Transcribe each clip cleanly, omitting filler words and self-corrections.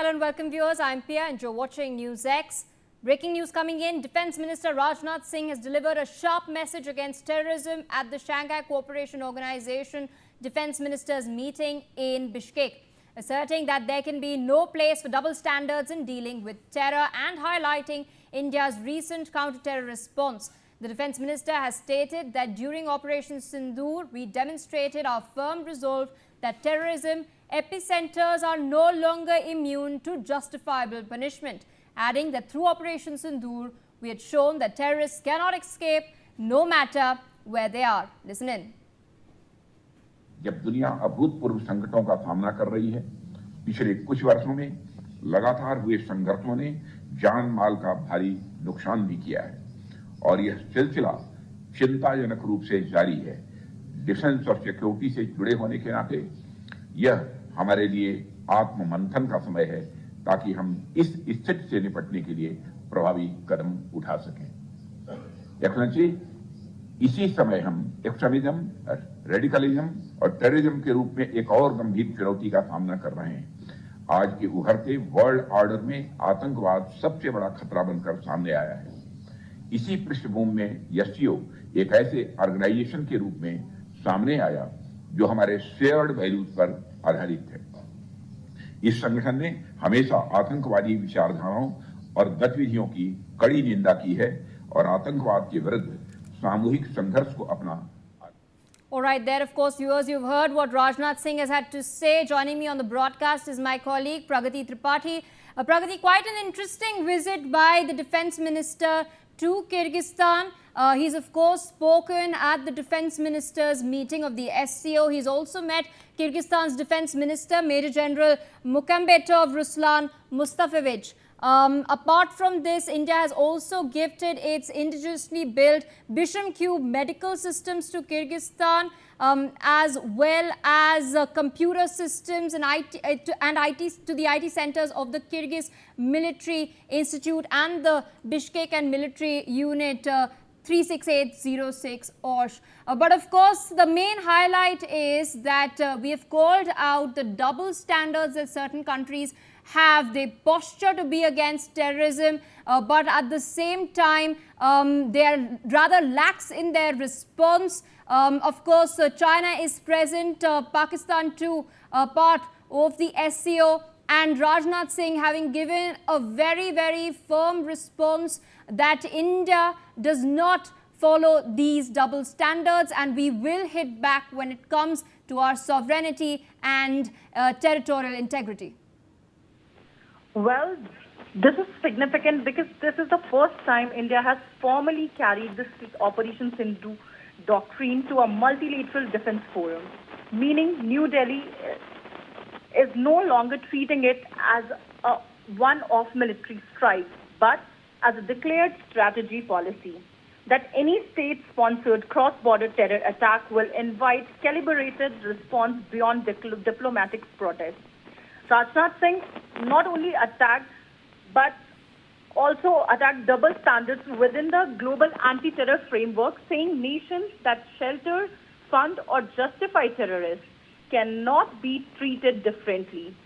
Hello and welcome viewers, I'm Pia and you're watching NewsX. Breaking news coming in, Defence Minister Rajnath Singh has delivered a sharp message against terrorism at the Shanghai Cooperation Organization Defence Ministers meeting in Bishkek, asserting that there can be no place for double standards in dealing with terror and highlighting India's recent counter-terror response. The Defence Minister has stated that during Operation Sindoor, we demonstrated our firm resolve that terrorism epicenters are no longer immune to justifiable punishment, adding that through Operation Sindoor, we had shown that terrorists cannot escape no matter where they are. Listen in. जब दुनिया अभूतपूर्व संकटों का सामना कर रही है, पिछले कुछ वर्षों में लगातार हुए संघर्षों ने जान माल का भारी नुकसान भी किया है और यह सिलसिला चिंताजनक रूप से जारी है। डिफेंस और सिक्योरिटी से जुड़े होने के नाते यह हमारे लिए आत्ममंथन का समय है ताकि हम इस स्थिति से निपटने के लिए प्रभावी कदम उठा सकें। एक्सेलेंसी, इसी समय हम एक्सट्रीमिज्म, रेडिकलिज्म और टेररिज्म के रूप में एक और गंभीर चुनौती का सामना कर रहे हैं। आज के उभरते वर्ल्ड ऑर्डर में आतंकवाद सबसे बड़ा खतरा बनकर सामने आया है। इसी पृष्ठभूमि में एससीओ एक ऐसे ऑर्गेनाइजेशन के रूप में सामने आया जो हमारे शेयर्ड वैल्यूज पर आधारित है। इस संगठन ने हमेशा आतंकवादी विचारधाराओं और गतिविधियों की कड़ी निंदा की है और आतंकवाद के विरुद्ध सामूहिक संघर्ष को अपना। All right, there of course viewers, you've heard what Rajnath Singh has had to say. Joining me on the broadcast is my colleague Pragati Tripathi. Pragati, quite an interesting visit by the Defence Minister to Kyrgyzstan. He's of course spoken at the Defence Ministers meeting of the SCO. He's also met Kyrgyzstan's Defence Minister, Major General Mukhambetov Ruslan Mustafevich. Apart from this, India has also gifted its indigenously built Bisham Cube medical systems to Kyrgyzstan, as well as computer systems and IT to the IT centers of the Kyrgyz Military Institute and the Bishkek and Military Unit 36806 OSH. But of course, the main highlight is that we have called out the double standards that certain countries have. They posture to be against terrorism, but at the same time, they are rather lax in their response. Of course, China is present, Pakistan too, part of the SCO, and Rajnath Singh having given a very, very firm response that India does not follow these double standards and we will hit back when it comes to our sovereignty and territorial integrity. Well, this is significant because this is the first time India has formally carried this Operation Sindoor doctrine to a multilateral defense forum, meaning New Delhi is no longer treating it as a one-off military strike, but as a declared strategy policy that any state-sponsored cross-border terror attack will invite calibrated response beyond diplomatic protest. Rajnath Singh not only attacked, but also attacked double standards within the global anti-terror framework, saying nations that shelter, fund or justify terrorists cannot be treated differently.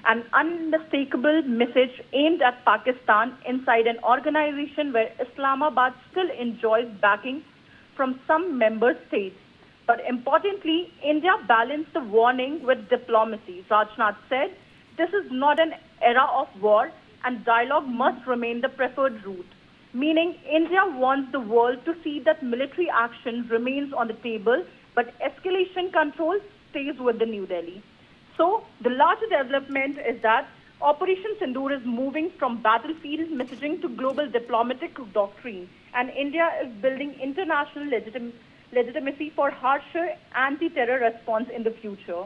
An unmistakable message aimed at Pakistan inside an organization where Islamabad still enjoys backing from some member states. But importantly, India balanced the warning with diplomacy. Rajnath said, this is not an era of war and dialogue must remain the preferred route. Meaning, India wants the world to see that military action remains on the table, but escalation control stays with the New Delhi. So, the larger development is that Operation Sindoor is moving from battlefield messaging to global diplomatic doctrine, and India is building international legitimacy for harsher anti-terror response in the future.